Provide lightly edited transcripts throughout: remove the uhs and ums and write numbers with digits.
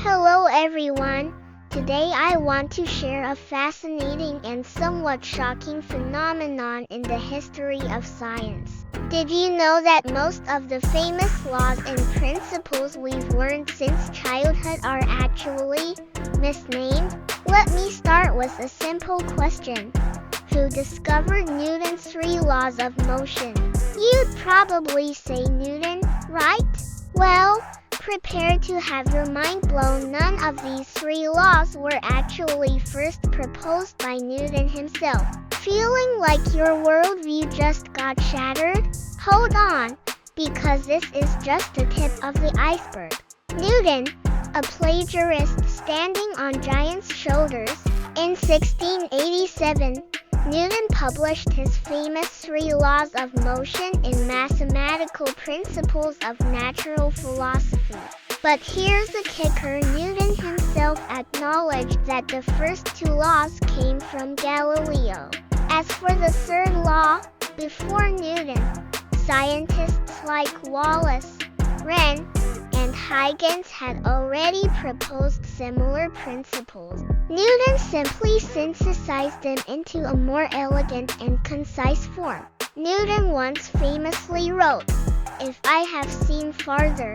Hello everyone. Today I want to share a fascinating and somewhat shocking phenomenon in the history of science. Did you know that most of the famous laws and principles we've learned since childhood are actually misnamed? Let me start with a simple question. Who discovered Newton's 3 laws of motion? You'd probably say Newton, right? Well, prepare to have your mind blown. None of these 3 laws were actually first proposed by Newton himself. Feeling like your worldview just got shattered? Hold on, because this is just the tip of the iceberg. Newton, a plagiarist standing on giants' shoulders, in 1687, Newton published his famous 3 laws of motion in Mathematical Principles of Natural Philosophy. But here's the kicker. Newton himself acknowledged that the first 2 laws came from Galileo. As for the 3rd law, before Newton, scientists like Wallis, Wren, and Huygens had already proposed similar principles. Newton simply synthesized them into a more elegant and concise form. Newton once famously wrote, "If I have seen farther,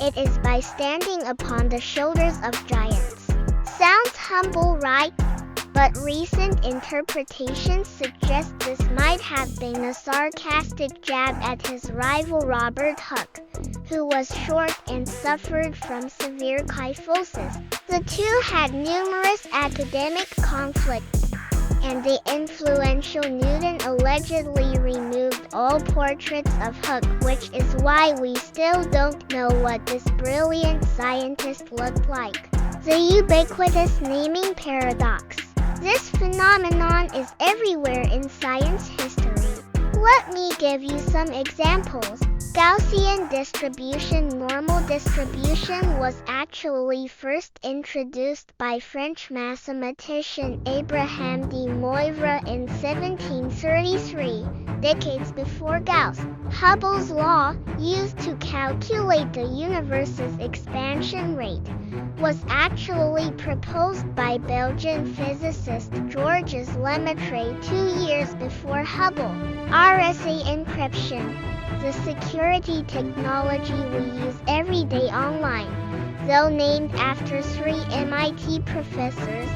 it is by standing upon the shoulders of giants." Sounds humble, right? But recent interpretations suggest this might have been a sarcastic jab at his rival Robert Hooke, who was short and suffered from severe kyphosis. The two had numerous academic conflicts, and the influential Newton allegedly removed all portraits of Hooke, which is why we still don't know what this brilliant scientist looked like. The ubiquitous naming paradox. This phenomenon is everywhere in science history. Let me give you some examples. Gaussian distribution. Normal distribution was actually first introduced by French mathematician Abraham de Moivre in 1733, decades before Gauss. Hubble's law, used to calculate the universe's expansion rate, was actually proposed by Belgian physicist Georges Lemaitre 2 years before Hubble. RSA encryption, the security technology we use every day online, though named after 3 MIT professors,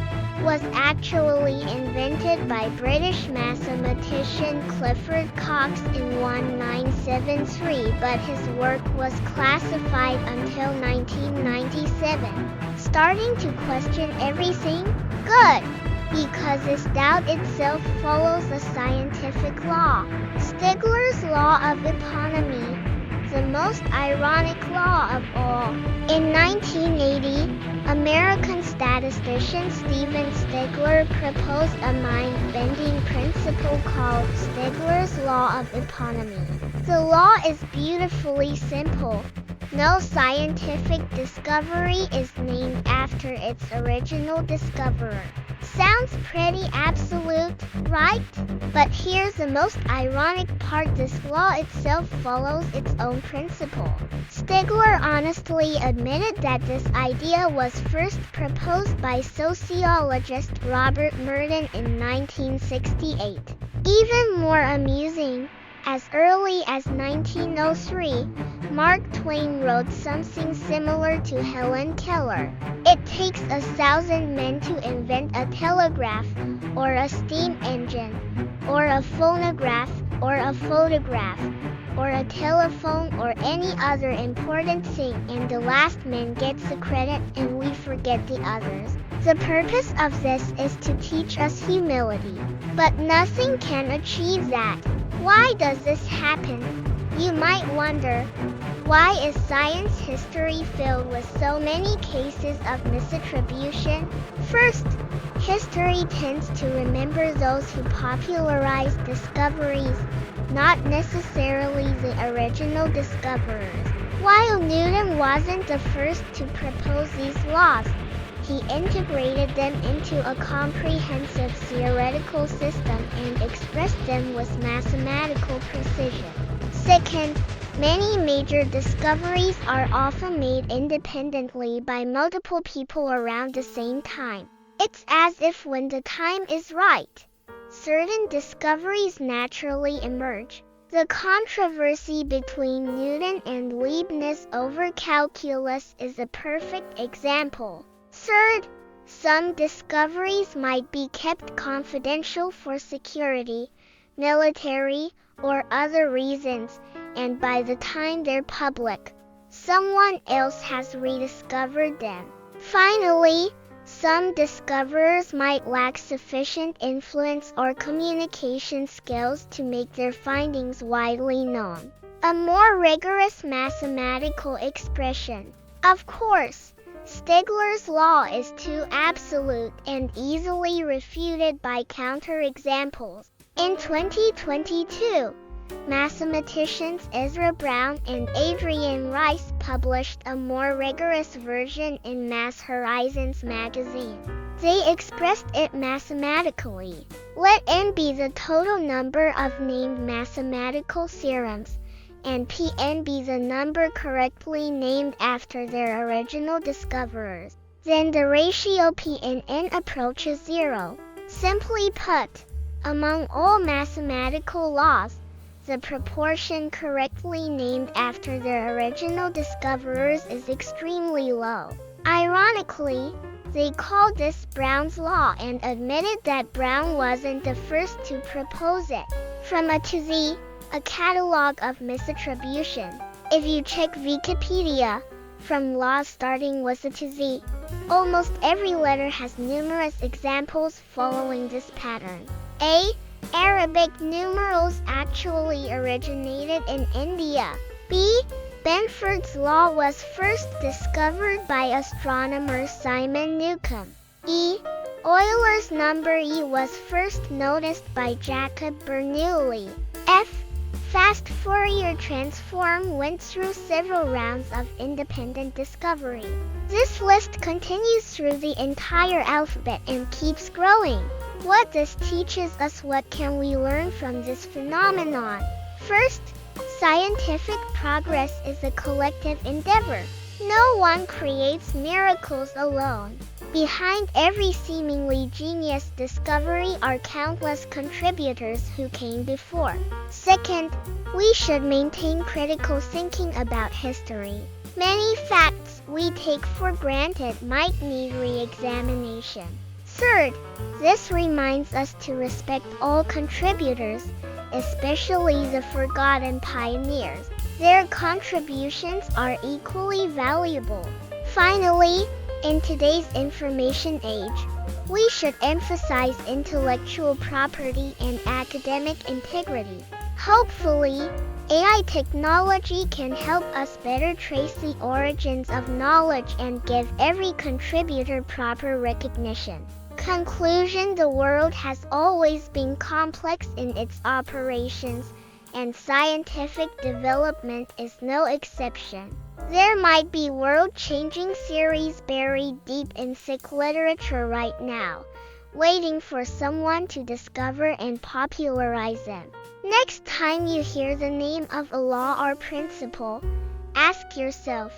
was actually invented by British mathematician Clifford Cocks in 1973, but his work was classified until 1997. Starting to question everything? Good! Because this doubt itself follows a scientific law. Stigler's law of eponymy, the most ironic law of all. In 1980, American statistician Stephen Stigler proposed a mind-bending principle called Stigler's law of eponymy. The law is beautifully simple. No scientific discovery is named after its original discoverer. Sounds pretty absolute, right? But here's the most ironic part. This law itself follows its own principle. Stigler honestly admitted that this idea was first proposed by sociologist Robert Merton in 1968. Even more amusing, as early as 1903, Mark Twain wrote something similar to Helen Keller. It takes 1,000 men to invent a telegraph, or a steam engine, or a phonograph, or a photograph, or a telephone, or any other important thing, and the last man gets the credit and we forget the others. The purpose of this is to teach us humility. But nothing can achieve that. Why does this happen? You might wonder, why is science history filled with so many cases of misattribution? First, history tends to remember those who popularized discoveries, not necessarily the original discoverers. While Newton wasn't the first to propose these laws, he integrated them into a comprehensive theoretical system and expressed them with mathematical precision. Second, Many major discoveries are often made independently by multiple people around the same time. It's as if when the time is right, certain discoveries naturally emerge. The controversy between Newton and Leibniz over calculus is a perfect example. Third, some discoveries might be kept confidential for security, military, or other reasons, and by the time they're public, someone else has rediscovered them. Finally, some discoverers might lack sufficient influence or communication skills to make their findings widely known. A more rigorous mathematical expression. Of course, Stigler's law is too absolute and easily refuted by counterexamples. In 2022, mathematicians Ezra Brown and Adrian Rice published a more rigorous version in Mass Horizons magazine. They expressed it mathematically. Let n be the total number of named mathematical theorems, and Pn be the number correctly named after their original discoverers. Then the ratio Pn approaches 0. Simply put, among all mathematical laws, the proportion correctly named after their original discoverers is extremely low. Ironically, they called this Brown's law and admitted that Brown wasn't the first to propose it. From A to Z, a catalog of misattribution. If you check Wikipedia, from laws starting with A to Z, almost every letter has numerous examples following this pattern. A. Arabic numerals actually originated in India. B. Benford's law was first discovered by astronomer Simon Newcomb. E. Euler's number E was first noticed by Jacob Bernoulli. F. Fast Fourier transform went through several rounds of independent discovery. This list continues through the entire alphabet and keeps growing. What this teaches us, what can we learn from this phenomenon? First, scientific progress is a collective endeavor. No one creates miracles alone. Behind every seemingly genius discovery are countless contributors who came before. Second, we should maintain critical thinking about history. Many facts we take for granted might need re-examination. Third, this reminds us to respect all contributors, especially the forgotten pioneers. Their contributions are equally valuable. Finally, in today's information age, we should emphasize intellectual property and academic integrity. Hopefully, AI technology can help us better trace the origins of knowledge and give every contributor proper recognition. Conclusion: the world has always been complex in its operations, and scientific development is no exception. There might be world-changing theories buried deep in thick literature right now, waiting for someone to discover and popularize them. Next time you hear the name of a law or principle, ask yourself,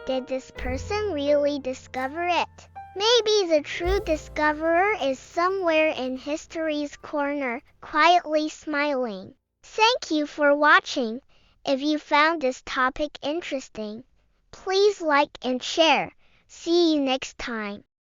did this person really discover it? Maybe the true discoverer is somewhere in history's corner, quietly smiling. Thank you for watching. If you found this topic interesting, please like and share. See you next time.